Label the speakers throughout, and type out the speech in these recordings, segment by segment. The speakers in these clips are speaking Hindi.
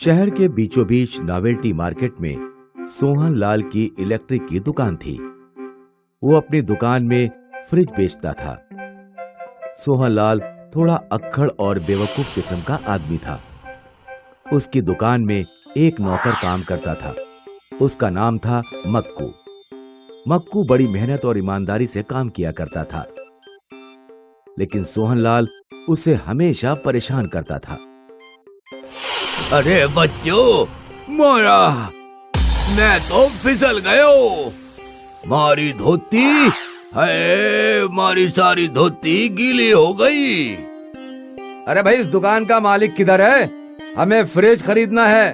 Speaker 1: शहर के बीचों बीच नॉवेल्टी मार्केट में सोहन लाल की इलेक्ट्रिक की दुकान थी। वो अपनी दुकान में फ्रिज बेचता था। सोहन लाल थोड़ा अक्खड़ और बेवकूफ किस्म का आदमी था। उसकी दुकान में एक नौकर काम करता था। उसका नाम था मक्कू। मक्कू बड़ी मेहनत और ईमानदारी से काम किया करता था, लेकिन सोहन लाल उसे हमेशा परेशान करता था।
Speaker 2: अरे बच्चों, मारा, मैं तो फिसल गयो। मारी धोती है, मारी सारी धोती गीली हो गई।
Speaker 3: अरे भाई, इस दुकान का मालिक किधर है? हमें फ्रिज खरीदना है।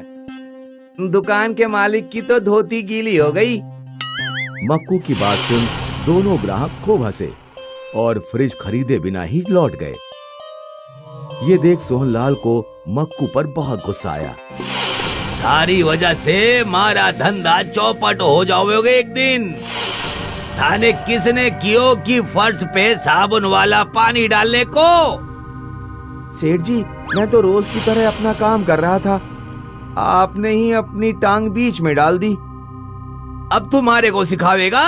Speaker 4: दुकान के मालिक की तो धोती गीली हो गई।
Speaker 1: मक्कू की बात सुन दोनों ग्राहक खूब हंसे और फ्रिज खरीदे बिना ही लौट गए। ये देख सोहन लाल को मक्कू पर बहुत गुस्सा आया।
Speaker 2: थारी वजह से मारा धंधा चौपट हो जाओगे एक दिन। थाने किसने कियो कि फर्श पे साबुन वाला पानी डालने को?
Speaker 4: सेठ जी, मैं तो रोज की तरह अपना काम कर रहा था, आपने ही अपनी टांग बीच में डाल दी।
Speaker 2: अब तुम्हारे को सिखावेगा?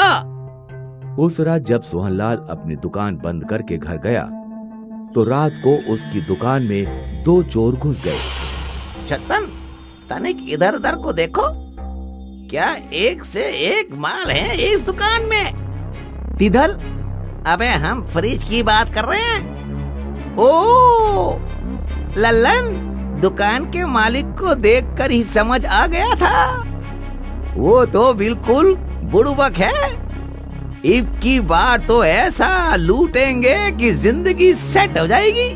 Speaker 1: उस रात जब सोहन लाल अपनी दुकान बंद करके घर गया तो रात को उसकी दुकान में दो चोर घुस गए।
Speaker 2: छतन, तनिक इधर उधर को देखो, क्या एक से एक माल है इस दुकान में।
Speaker 4: तिधल,
Speaker 2: अबे हम फ्रिज की बात कर रहे हैं। ओ लल्लन, दुकान के मालिक को देखकर ही समझ आ गया था। वो तो बिल्कुल बुड़बक है। इब की बार तो ऐसा लूटेंगे कि जिंदगी सेट हो जाएगी।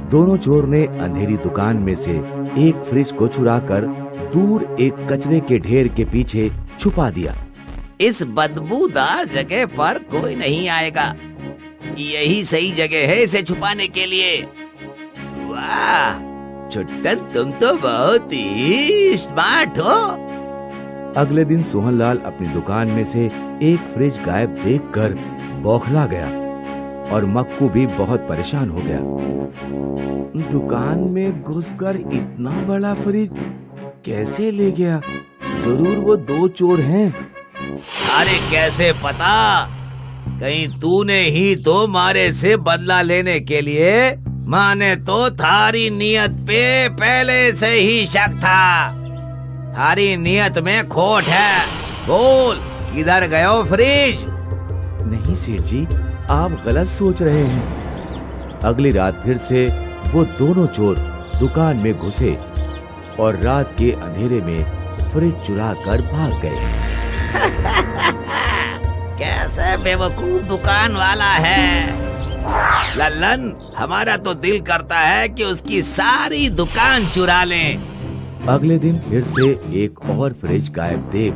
Speaker 1: दोनों चोर ने अंधेरी दुकान में से एक फ्रिज को चुराकर दूर एक कचरे के ढेर के पीछे छुपा दिया।
Speaker 2: इस बदबूदार जगह पर कोई नहीं आएगा, यही सही जगह है इसे छुपाने के लिए। वाह छुट्टन, तुम तो बहुत ही स्मार्ट हो।
Speaker 1: अगले दिन सोहन लाल अपनी दुकान में से एक फ्रिज गायब देखकर बौखला गया और मक्कू भी बहुत परेशान हो गया।
Speaker 4: दुकान में घुसकर इतना बड़ा फ्रिज कैसे ले गया? जरूर वो दो चोर हैं।
Speaker 2: अरे कैसे पता? कहीं तूने ही तो मारे से बदला लेने के लिए? माने तो थारी नियत पे पहले से ही शक था। थारी नियत में खोट है। बोल, किधर गयो फ्रिज?
Speaker 1: नहीं सेठ जी, आप गलत सोच रहे हैं। अगली रात फिर से वो दोनों चोर दुकान में घुसे और रात के अंधेरे में फ्रिज चुरा कर भाग गए।
Speaker 2: कैसे बेवकूफ दुकान वाला है। लल्लन, हमारा तो दिल करता है कि उसकी सारी दुकान चुरा लें।
Speaker 1: अगले दिन फिर से एक और फ्रिज गायब देख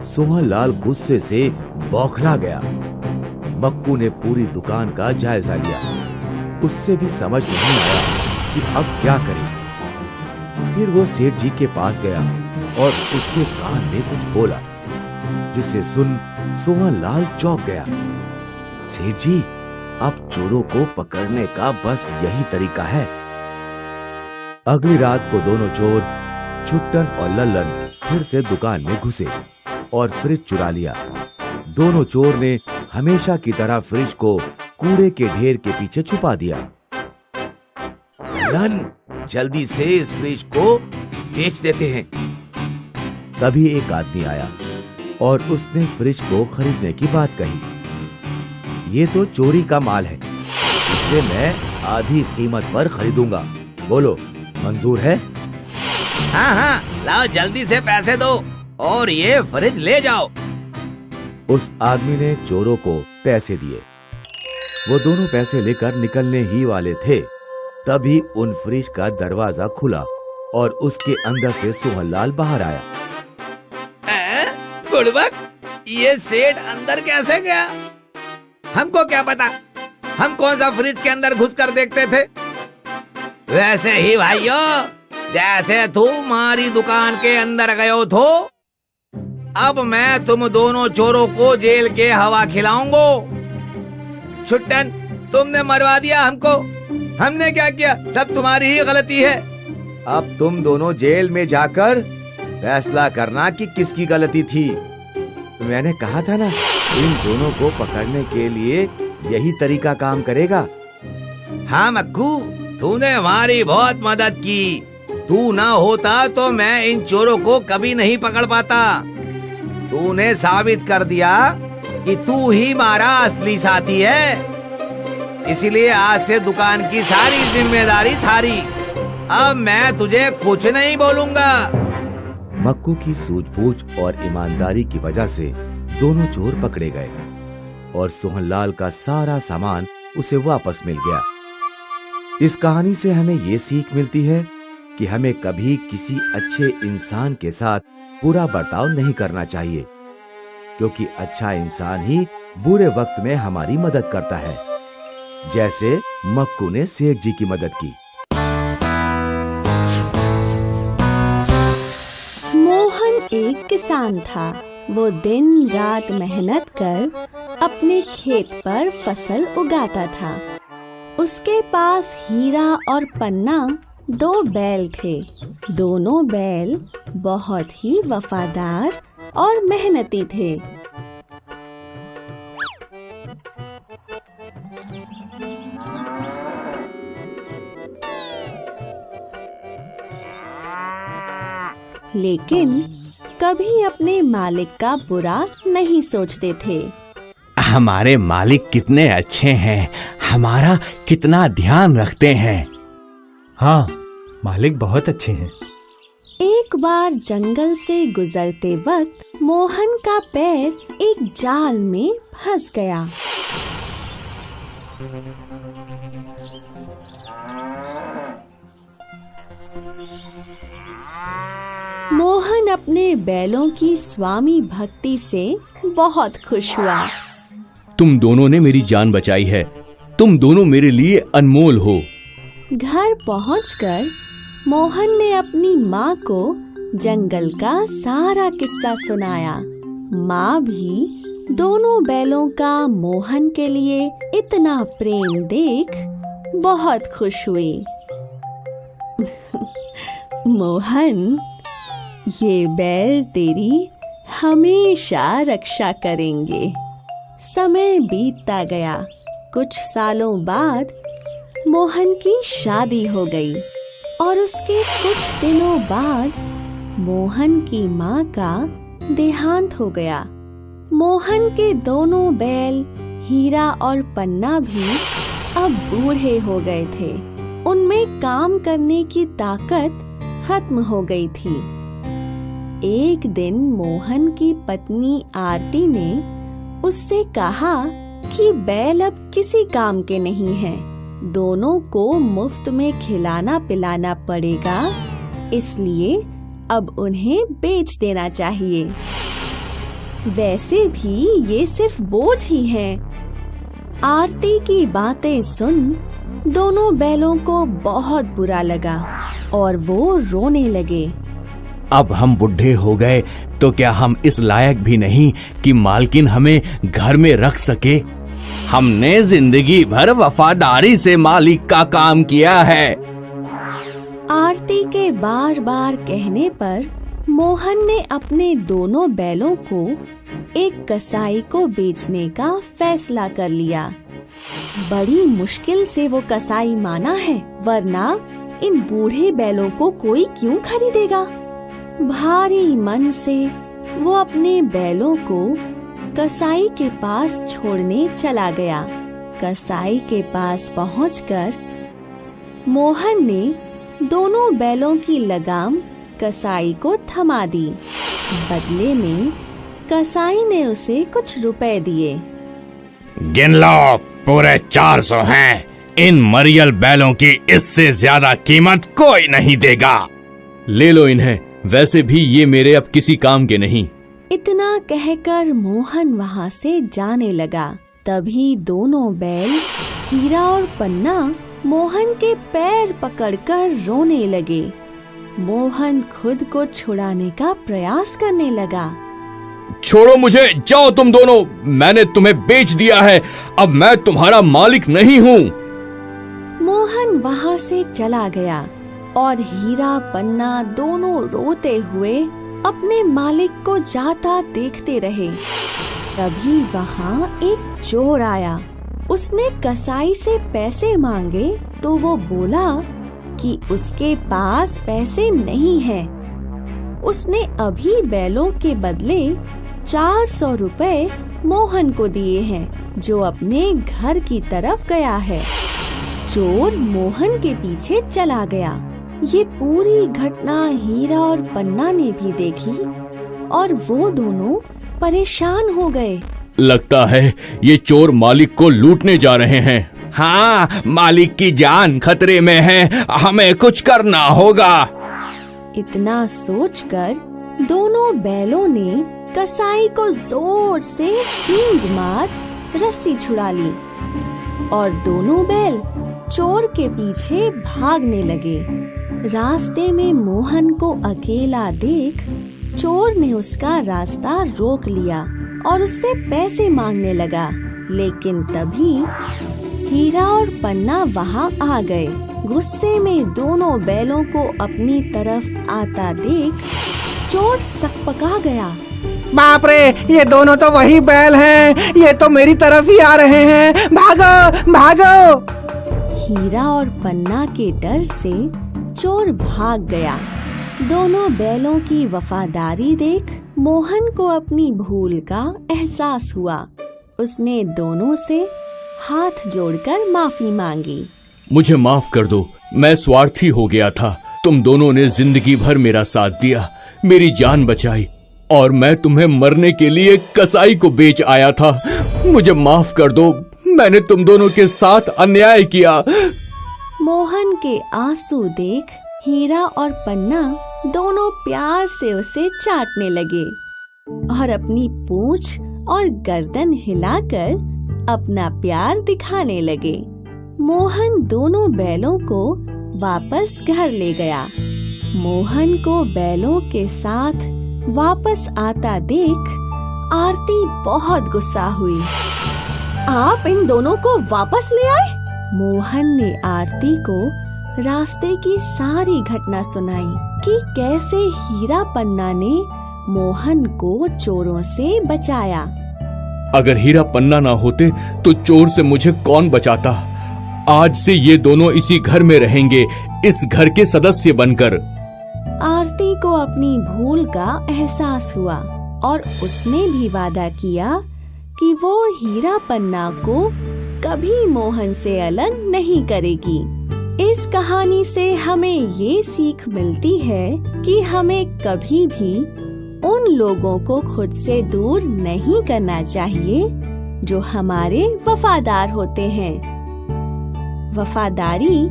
Speaker 1: सोहन लाल गुस्से से बौखला गया। मक्कू ने पूरी दुकान का जायजा लिया। उससे भी समझ नहीं आया कि अब क्या करे। फिर वो सेठ जी के पास गया और उसके कान में कुछ बोला, जिसे सुन सोहन लाल चौंक गया। सेठ जी, अब चोरों को पकड़ने का बस यही तरीका है। अगली रात को दोनों चोर छुट्टन और लल्लन फिर से दुकान में घुसे और फ्रिज चुरा लिया। दोनों चोर ने हमेशा की तरह फ्रिज को कूड़े के ढेर के पीछे छुपा दिया।
Speaker 2: लल्लन, जल्दी से इस फ्रिज को बेच देते हैं।
Speaker 1: तभी एक आदमी आया और उसने फ्रिज को खरीदने की बात कही। ये तो चोरी का माल है, इसे मैं आधी कीमत पर खरीदूंगा। बोलो, मंजूर है?
Speaker 2: हाँ हाँ, लाओ जल्दी से पैसे दो और ये फ्रिज ले जाओ।
Speaker 1: उस आदमी ने चोरों को पैसे दिए। वो दोनों पैसे लेकर निकलने ही वाले थे, तभी उन फ्रिज का दरवाजा खुला और उसके अंदर से सोहन लाल बाहर आया।
Speaker 2: बुड़बक, ये सेठ अंदर कैसे गया? हमको क्या पता? हम कौन सा फ्रिज के अंदर घुसकर देखते थे? वैसे ही भाइयों, जैसे तुम्हारी दुकान के अंदर गयो थो, अब मैं तुम दोनों चोरों को जेल के हवा खिलाऊंगा। छुट्टन, तुमने मरवा दिया हमको। हमने क्या किया? सब तुम्हारी ही गलती है।
Speaker 1: अब तुम दोनों जेल में जाकर फैसला करना कि किसकी गलती थी। मैंने कहा था ना, इन दोनों को पकड़ने के लिए यही तरीका काम करेगा।
Speaker 2: हाँ मक्कू, तूने हमारी बहुत मदद की। तू ना होता तो मैं इन चोरों को कभी नहीं पकड़ पाता। तूने साबित कर दिया कि तू ही हमारा असली साथी है। इसीलिए आज से दुकान की सारी जिम्मेदारी थारी। अब मैं तुझे कुछ नहीं बोलूंगा।
Speaker 1: मक्कू की सूझबूझ और ईमानदारी की वजह से दोनों चोर पकड़े गए और सोहनलाल का सारा सामान उसे वापस मिल गया। इस कहानी से हमें ये सीख मिलती है कि हमें कभी किसी अच्छे इंसान के साथ बुरा बर्ताव नहीं करना चाहिए, क्योंकि अच्छा इंसान ही बुरे वक्त में हमारी मदद करता है, जैसे मक्कू ने सेठ जी की मदद की।
Speaker 5: मोहन एक किसान था। वो दिन रात मेहनत कर अपने खेत पर फसल उगाता था। उसके पास हीरा और पन्ना 2 बैल थे। दोनों बैल बहुत ही वफादार और मेहनती थे। लेकिन कभी अपने मालिक का बुरा नहीं सोचते थे।
Speaker 6: हमारे मालिक कितने अच्छे हैं, हमारा कितना ध्यान रखते हैं।
Speaker 7: हाँ, मालिक बहुत अच्छे हैं।
Speaker 5: एक बार जंगल से गुजरते वक्त मोहन का पैर एक जाल में फंस गया। मोहन अपने बैलों की स्वामी भक्ति से बहुत खुश हुआ।
Speaker 6: तुम दोनों ने मेरी जान बचाई है। तुम दोनों मेरे लिए अनमोल हो।
Speaker 5: घर पहुंचकर मोहन ने अपनी माँ को जंगल का सारा किस्सा सुनाया। माँ भी दोनों बैलों का मोहन के लिए इतना प्रेम देख बहुत खुश हुई। मोहन, ये बैल तेरी हमेशा रक्षा करेंगे। समय बीतता गया। कुछ सालों बाद मोहन की शादी हो गई और उसके कुछ दिनों बाद मोहन की माँ का देहांत हो गया। मोहन के दोनों बैल हीरा और पन्ना भी अब बूढ़े हो गए थे। उनमें काम करने की ताकत खत्म हो गई थी। एक दिन मोहन की पत्नी आरती ने उससे कहा कि बैल अब किसी काम के नहीं हैं। दोनों को मुफ्त में खिलाना पिलाना पड़ेगा, इसलिए अब उन्हें बेच देना चाहिए। वैसे भी ये सिर्फ बोझ ही हैं। आरती की बातें सुन दोनों बैलों को बहुत बुरा लगा और वो रोने लगे।
Speaker 6: अब हम बुढ़े हो गए तो क्या हम इस लायक भी नहीं कि मालकिन हमें घर में रख सके? हमने जिंदगी भर वफादारी से मालिक का काम किया है।
Speaker 5: आरती के बार बार कहने पर मोहन ने अपने दोनों बैलों को एक कसाई को बेचने का फैसला कर लिया। बड़ी मुश्किल से वो कसाई माना है, वरना इन बूढ़े बैलों को कोई क्यों खरीदेगा। भारी मन से वो अपने बैलों को कसाई के पास छोड़ने चला गया। कसाई के पास पहुंचकर मोहन ने दोनों बैलों की लगाम कसाई को थमा दी। बदले में कसाई ने उसे कुछ रुपए दिए।
Speaker 6: गिन लो, पूरे 400 हैं। इन मरियल बैलों की इससे ज्यादा कीमत कोई नहीं देगा। ले लो इन्हें, वैसे भी ये मेरे अब किसी काम के नहीं।
Speaker 5: इतना कहकर मोहन वहाँ से जाने लगा। तभी दोनों बैल हीरा और पन्ना मोहन के पैर पकड़कर रोने लगे। मोहन खुद को छुड़ाने का प्रयास करने लगा।
Speaker 6: छोड़ो मुझे, जाओ तुम दोनों, मैंने तुम्हें बेच दिया है, अब मैं तुम्हारा मालिक नहीं हूँ।
Speaker 5: मोहन वहाँ से चला गया। और हीरा पन्ना दोनों रोते हुए अपने मालिक को जाता देखते रहे। तभी वहाँ एक चोर आया। उसने कसाई से पैसे मांगे तो वो बोला कि उसके पास पैसे नहीं हैं। उसने अभी बैलों के बदले 400 रुपए मोहन को दिए हैं, जो अपने घर की तरफ गया है। चोर मोहन के पीछे चला गया। ये पूरी घटना हीरा और पन्ना ने भी देखी और वो दोनों परेशान हो गए।
Speaker 6: लगता है ये चोर मालिक को लूटने जा रहे हैं। हाँ, मालिक की जान खतरे में है, हमें कुछ करना होगा।
Speaker 5: इतना सोचकर दोनों बैलों ने कसाई को जोर से सींग मार रस्सी छुड़ा ली और दोनों बैल चोर के पीछे भागने लगे। रास्ते में मोहन को अकेला देख चोर ने उसका रास्ता रोक लिया और उससे पैसे मांगने लगा। लेकिन तभी हीरा और पन्ना वहाँ आ गए। गुस्से में दोनों बैलों को अपनी तरफ आता देख चोर सकपका गया।
Speaker 8: बाप रे, ये दोनों तो वही बैल हैं, ये तो मेरी तरफ ही आ रहे हैं, भागो भागो।
Speaker 5: हीरा और पन्ना के डर से चोर भाग गया। दोनों बैलों की वफादारी देख मोहन को अपनी भूल का एहसास हुआ। उसने दोनों से हाथ जोड़कर माफी मांगी।
Speaker 6: मुझे माफ कर दो, मैं स्वार्थी हो गया था। तुम दोनों ने जिंदगी भर मेरा साथ दिया, मेरी जान बचाई और मैं तुम्हें मरने के लिए कसाई को बेच आया था। मुझे माफ कर दो, मैंने तुम दोनों के साथ अन्याय किया।
Speaker 5: मोहन के आंसू देख हीरा और पन्ना दोनों प्यार से उसे चाटने लगे और अपनी पूंछ और गर्दन हिलाकर अपना प्यार दिखाने लगे। मोहन दोनों बैलों को वापस घर ले गया। मोहन को बैलों के साथ वापस आता देख आरती बहुत गुस्सा हुई। आप इन दोनों को वापस ले आए? मोहन ने आरती को रास्ते की सारी घटना सुनाई कि कैसे हीरा पन्ना ने मोहन को चोरों से बचाया।
Speaker 6: अगर हीरा पन्ना ना होते तो चोर से मुझे कौन बचाता। आज से ये दोनों इसी घर में रहेंगे, इस घर के सदस्य बनकर।
Speaker 5: आरती को अपनी भूल का एहसास हुआ और उसने भी वादा किया कि वो हीरा पन्ना को कभी मोहन से अलग नहीं करेगी। इस कहानी से हमें ये सीख मिलती है कि हमें कभी भी उन लोगों को खुद से दूर नहीं करना चाहिए जो हमारे वफादार होते हैं। वफादारी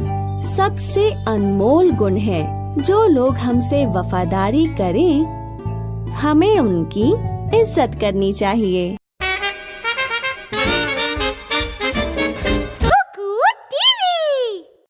Speaker 5: सबसे अनमोल गुण है। जो लोग हमसे वफादारी करें, हमें उनकी इज्जत करनी चाहिए।